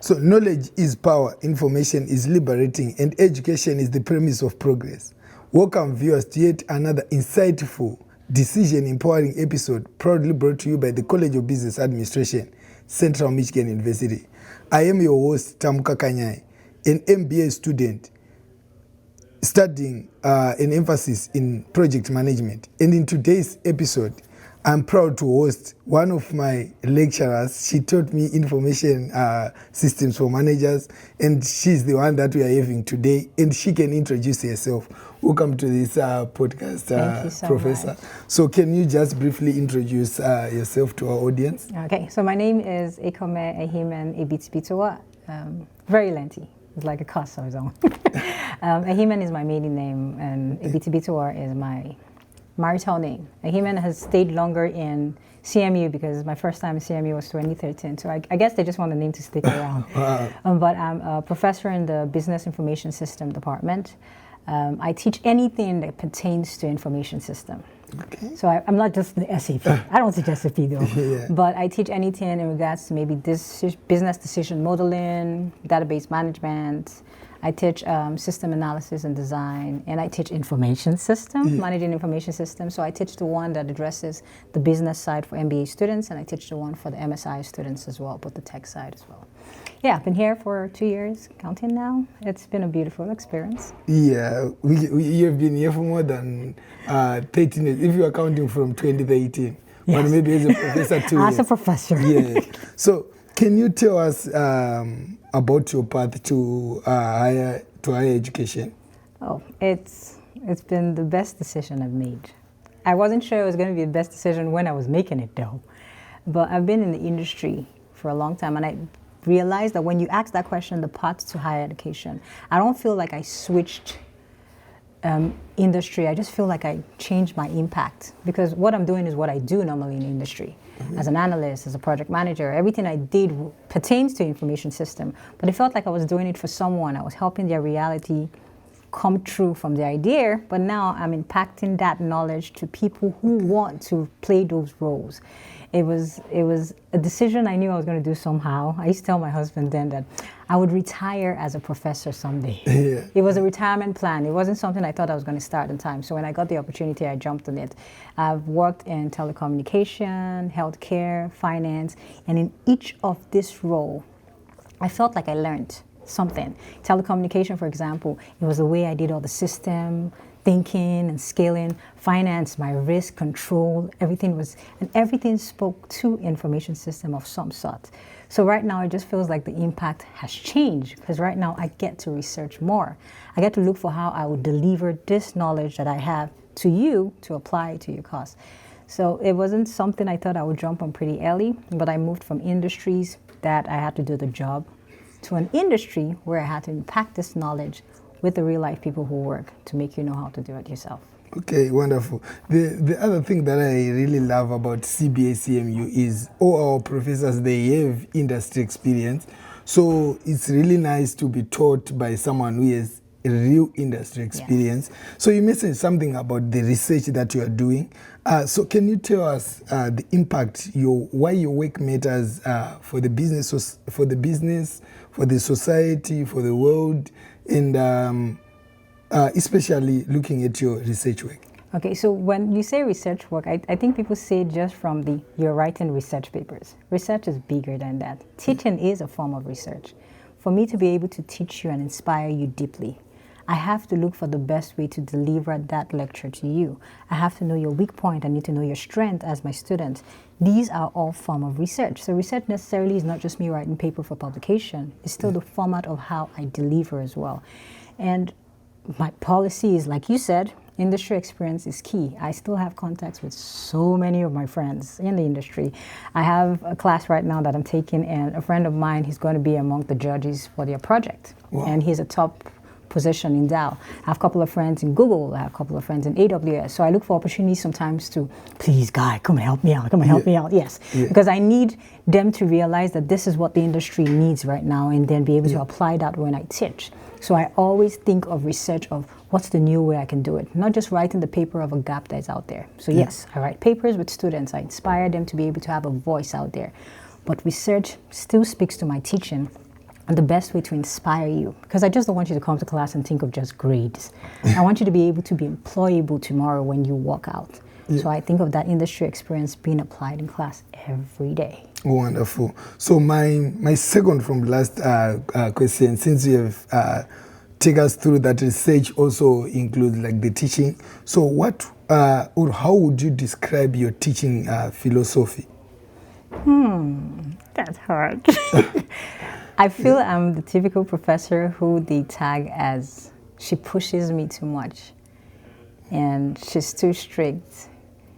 So knowledge is power, information is liberating, and education is the premise of progress. Welcome viewers to yet another insightful, decision-empowering episode proudly brought to you by the College of Business Administration, Central Michigan University. I am your host, Tamuka Kanyai, an MBA student studying an emphasis in project management. And in today's episode, I'm proud to host one of my lecturers. She taught me information systems for managers, and she's the one that we are having today, and she can introduce herself. Welcome to this podcast, Thank you so Professor. much. So can you just briefly introduce yourself to our audience? Okay, so my name is Ekhomen Ehimen Ebitibitua. Very lengthy. It's like a cuss of its own. Ehimen is my maiden name, and Ebitibitua is my marital name. Ehimen has stayed longer in CMU because my first time in CMU was 2013. So I guess they just want the name to stick around. But I'm a professor in the Business Information System department. I teach anything that pertains to information system. Okay. So I'm not just the SAP. I don't teach SAP though. Yeah. But I teach anything in regards to maybe this business decision modeling, database management. I teach system analysis and design, and I teach information system, managing information systems. So I teach the one that addresses the business side for MBA students, and I teach the one for the MSI students as well, but the tech side as well. Yeah, I've been here for 2 years, counting now. It's been a beautiful experience. Yeah, you have been here for more than 13 years, if you are counting from 2018. Yes. But maybe as a professor 2 years. As a professor. Yeah. So can you tell us about your path to higher education? Oh, it's been the best decision I've made. I wasn't sure it was going to be the best decision when I was making it though. But I've been in the industry for a long time, and I realized that when you ask that question, the path to higher education, I don't feel like I switched industry. I just feel like I changed my impact, because what I'm doing is what I do normally in the industry. As an analyst, as a project manager, everything I did pertains to information system. But it felt like I was doing it for someone. I was helping their reality come true from the idea, but now I'm impacting that knowledge to people who want to play those roles. It was a decision I knew I was going to do somehow. I used to tell my husband then that I would retire as a professor someday. Yeah. It was a retirement plan. It wasn't something I thought I was going to start in time. So when I got the opportunity, I jumped on it. I've worked in telecommunication, healthcare, finance, and in each of this role, I felt like I learned something. Telecommunication, for example, it was the way I did all the system thinking and scaling. Finance, my risk control, everything spoke to information system of some sort. So right now it just feels like the impact has changed, because right now I get to research more. I get to look for how I would deliver this knowledge that I have to you to apply to your cause. So it wasn't something I thought I would jump on pretty early, but I moved from industries that I had to do the job to an industry where I had to impact this knowledge with the real life people who work to make you know how to do it yourself. Okay, wonderful. The other thing that I really love about CBA CMU is all our professors, they have industry experience. So it's really nice to be taught by someone who has a real industry experience. Yes. So you mentioned something about the research that you are doing. So can you tell us the impact, why your work matters for the business, for the society, for the world, and especially looking at your research work? Okay, so when you say research work, I think people say just from you're writing research papers. Research is bigger than that. Teaching is a form of research. For me to be able to teach you and inspire you deeply, I have to look for the best way to deliver that lecture to you. I have to know your weak point. I need to know your strength as my student. These are all form of research. So research necessarily is not just me writing paper for publication. It's still the format of how I deliver as well. And my policy is, like you said, industry experience is key. I still have contacts with so many of my friends in the industry. I have a class right now that I'm taking, and a friend of mine, he's going to be among the judges for their project. Wow. And he's a top position in Dow. I have a couple of friends in Google. I have a couple of friends in AWS. So I look for opportunities sometimes to, please, guy, come and help me out. Come and help me out. Yes. Because I need them to realize that this is what the industry needs right now, and then be able to apply that when I teach. So I always think of research of what's the new way I can do it, not just writing the paper of a gap that's out there. So yes, I write papers with students. I inspire them to be able to have a voice out there. But research still speaks to my teaching. the best way to inspire you, because I just don't want you to come to class and think of just grades. I want you to be able to be employable tomorrow when you walk out. Yeah. So I think of that industry experience being applied in class every day. Wonderful. So my second from last question, since you have take us through that research also includes like the teaching. So what or how would you describe your teaching philosophy? That's hard. I feel I'm the typical professor who they tag as she pushes me too much and she's too strict.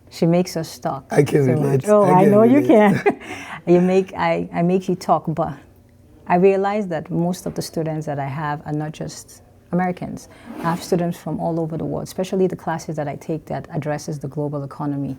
She makes us talk. I can relate. Oh, I know you can. I make you talk, but I realize that most of the students that I have are not just Americans. I have students from all over the world, especially the classes that I take that addresses the global economy.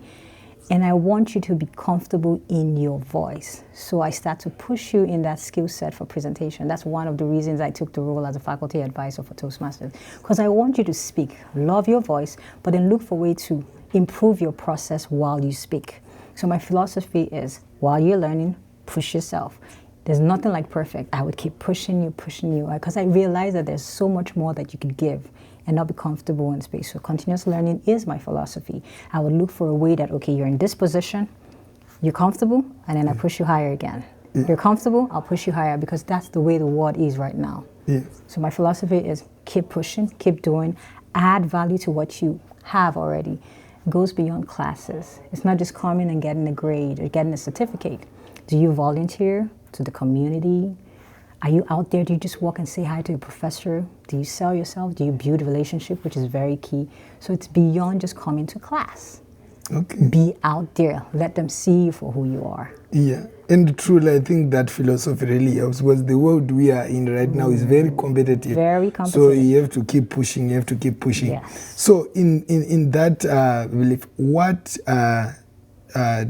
And I want you to be comfortable in your voice. So I start to push you in that skill set for presentation. That's one of the reasons I took the role as a faculty advisor for Toastmasters. Because I want you to speak, love your voice, but then look for a way to improve your process while you speak. So my philosophy is, while you're learning, push yourself. There's nothing like perfect. I would keep pushing you, because I realize that there's so much more that you could give and not be comfortable in space. So continuous learning is my philosophy. I would look for a way that, okay, you're in this position, you're comfortable, and then I push you higher again. You're comfortable, I'll push you higher, because that's the way the world is right now. So my philosophy is keep pushing, keep doing, add value to what you have already. It goes beyond classes. It's not just coming and getting a grade or getting a certificate. Do you volunteer to the community? Are you out there? Do you just walk and say hi to your professor? Do you sell yourself? Do you build a relationship, which is very key? So it's beyond just coming to class. Okay. Be out there. Let them see you for who you are. Yeah, and truly I think that philosophy really helps, because the world we are in right now is very competitive. Very competitive. So you have to keep pushing, Yes. So in that belief, what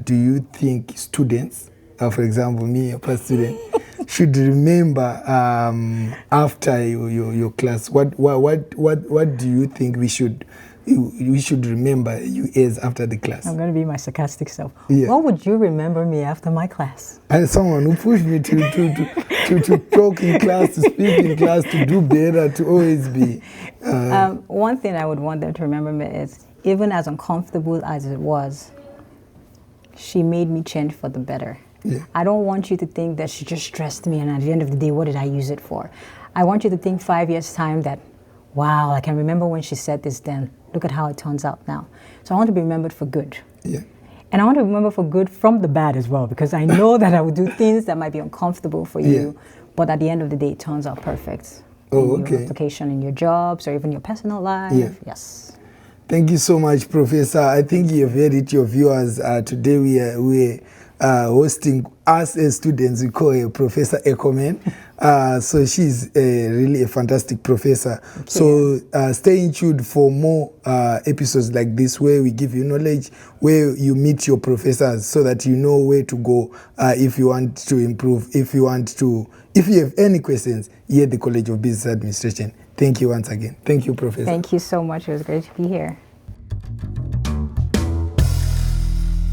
do you think students, for example, me, a past student, should remember after your class? What do you think we should remember you as after the class? I'm going to be my sarcastic self. Yeah. What would you remember me after my class? As someone who pushed me to talk in class, to speak in class, to do better, to always be. One thing I would want them to remember me is, even as uncomfortable as it was, she made me change for the better. Yeah. I don't want you to think that she just stressed me and at the end of the day, what did I use it for? I want you to think 5 years' time that, wow, I can remember when she said this then. Look at how it turns out now. So I want to be remembered for good. Yeah. And I want to remember for good from the bad as well, because I know that I would do things that might be uncomfortable for you, but at the end of the day, it turns out perfect. Oh, in okay. your application, in your jobs, or even your personal life. Yeah. Yes. Thank you so much, Professor. I think you have heard it, your viewers. Today we are hosting us as students. We call her Professor Ekhomen. So she's really a fantastic professor. So stay tuned for more episodes like this, where we give you knowledge, where you meet your professors, so that you know where to go if you want to improve, if you have any questions here at the College of Business Administration. Thank you once again. Thank you, Professor. Thank you so much. It was great to be here.